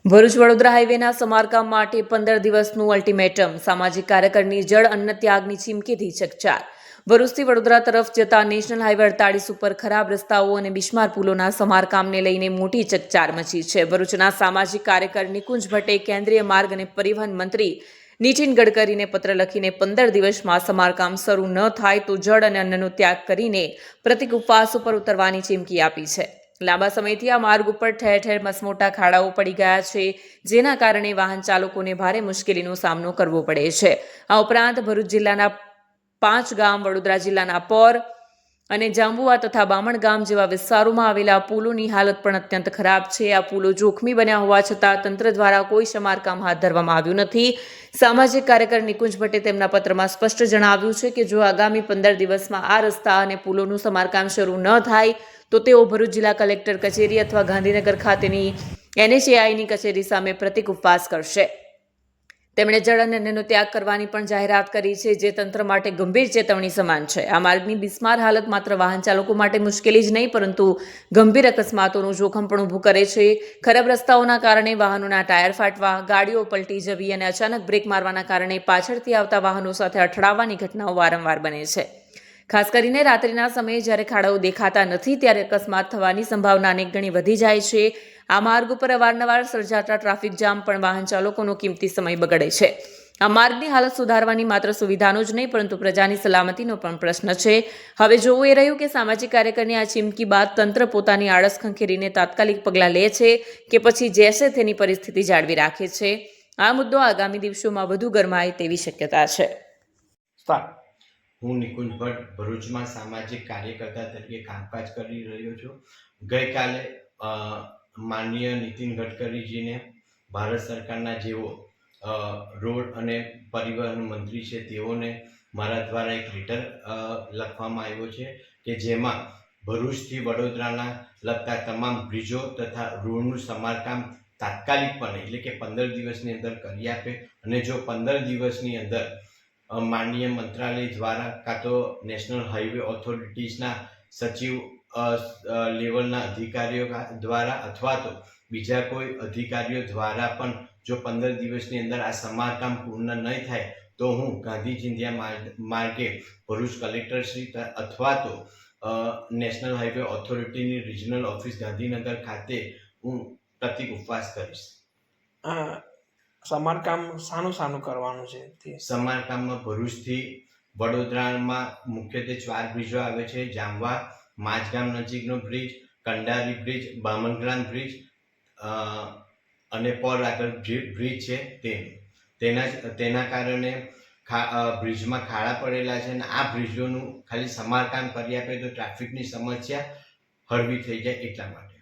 ભરૂચ વડોદરા હાઈવેના સમારકામ માટે 15 દિવસનું અલ્ટિમેટમ. સામાજિક કાર્યકરની જળ અન્ન ત્યાગની ચીમકીથી ચકચાર. ભરૂચથી વડોદરા તરફ જતા નેશનલ હાઈવે 48 ઉપર ખરાબ રસ્તાઓ અને બિસ્માર પુલોના સમારકામને લઈને મોટી ચકચાર મચી છે. ભરૂચના સામાજિક કાર્યકર નિકુંજ ભટ્ટે કેન્દ્રીય માર્ગ અને પરિવહન મંત્રી નીતિન ગડકરીને પત્ર લખીને 15 દિવસમાં સમારકામ શરૂ ન થાય તો જળ અને અન્નનો ત્યાગ કરીને પ્રતિક ઉપવાસ ઉપર ઉતરવાની ચીમકી આપી છે. લાંબા સમયથી આ માર્ગ ઉપર ઠેર ઠેર મસમોટા ખાડાઓ પડી ગયા છે, જેના કારણે વાહન ચાલકોને ભારે મુશ્કેલીનો સામનો કરવો પડે છે. આ ઉપરાંત ભરૂચ જિલ્લાના 5 ગામ, વડોદરા જિલ્લાના પોર અને જાંબુઆ તથા બામણ ગામ જેવા વિસ્તારોમાં આવેલા પુલોની હાલત પણ અત્યંત ખરાબ છે. આ પુલો જોખમી બન્યા હોવા છતાં તંત્ર દ્વારા કોઈ સમારકામ હાથ ધરવામાં આવ્યું નથી. સામાજિક કાર્યકર નિકુંજ ભટ્ટે તેમના પત્રમાં સ્પષ્ટ જણાવ્યું છે કે જો આગામી 15 દિવસમાં આ રસ્તા અને પુલોનું સમારકામ શરૂ ન થાય તો તેઓ ભરૂચ જિલ્લા કલેક્ટર કચેરી અથવા ગાંધીનગર ખાતેની NHAIની કચેરી સામે પ્રતિક ઉપવાસ કરશે. તેમણે જળ અને અન્નનો ત્યાગ કરવાની પણ જાહેરાત કરી છે, જે તંત્ર માટે ગંભીર ચેતવણી સમાન છે. આ માર્ગની બિસ્માર હાલત માત્ર વાહન ચાલકો માટે મુશ્કેલી જ નહીં, પરંતુ ગંભીર અકસ્માતોનું જોખમ પણ ઊભું કરે છે. ખરાબ રસ્તાઓના કારણે વાહનોના ટાયર ફાટવા, ગાડીઓ પલટી જવી અને અચાનક બ્રેક મારવાના કારણે પાછળથી આવતા વાહનો સાથે અથડાવાની ઘટનાઓ વારંવાર બને છે. ખાસ કરીને રાત્રિના સમયે જ્યારે ખાડાઓ દેખાતા નથી ત્યારે અકસ્માત થવાની સંભાવના અનેક ગણી વધી જાય છે. આ માર્ગ ઉપર અવારનવાર સર્જાતા ટ્રાફિક જામ પણ વાહન ચાલકોનો કિંમતી સમય બગડે છે. આ માર્ગની હાલત સુધારવાની માત્ર સુવિધાનો જ નહીં, પરંતુ પ્રજાની સલામતીનો પણ પ્રશ્ન છે. હવે જોવું એ રહ્યું કે સામાજિક કાર્યકરની આ ચીમકી બાદ તંત્ર પોતાની આળસ ખંખેરીને તાત્કાલિક પગલાં લે છે કે પછી જેસે તેની પરિસ્થિતિ જાળવી રાખે છે. આ મુદ્દો આગામી દિવસોમાં વધુ ગરમાય તેવી શક્યતા છે. હું નિકુંજ ભટ્ટ ભરૂચમાં સામાજિક કાર્યકર્તા તરીકે કામકાજ કરી રહ્યો છું. ગઈકાલે માનનીય નીતિન ગડકરીજીને ભારત સરકારના જેઓ રોડ અને પરિવહન મંત્રી છે તેઓને મારા દ્વારા એક લેટર લખવામાં આવ્યો છે કે જેમાં ભરૂચથી વડોદરાના લગતા તમામ બ્રિજો તથા રોડનું સમારકામ તાત્કાલિકપણે એટલે કે 15 દિવસની અંદર કરી આપે અને જો 15 દિવસની અંદર માનનીય મંત્રાલય દ્વારા કાં તો નેશનલ હાઈવે ઓથોરિટીઝના સચિવ લેવલના અધિકારીઓ દ્વારા અથવા તો બીજા કોઈ અધિકારીઓ દ્વારા પણ જો 15 દિવસની અંદર આ સમારકામ પૂર્ણ નહીં થાય તો હું ગાંધી ચિંધ્યા માર્ગે ભરૂચ કલેક્ટરશ્રી અથવા તો નેશનલ હાઈવે ઓથોરિટીની રિજનલ ઓફિસ ગાંધીનગર ખાતે હું પ્રતિક ઉપવાસ કરીશ. સમારકામ શાનું કરવાનું છે? સમારકામમાં ભરૂચથી વડોદરામાં મુખ્યત્વે 4 બ્રિજો આવે છે: જામવા, માજગામ નજીકનો બ્રિજ, કંડારી બ્રિજ, બામણગ્રામ બ્રિજ અને પોર આગળ બ્રિજ છે તેના કારણે બ્રિજમાં ખાડા પડેલા છે અને આ બ્રિજોનું ખાલી સમારકામ કરી આપે તો ટ્રાફિકની સમસ્યા હળવી થઈ જાય એટલા માટે.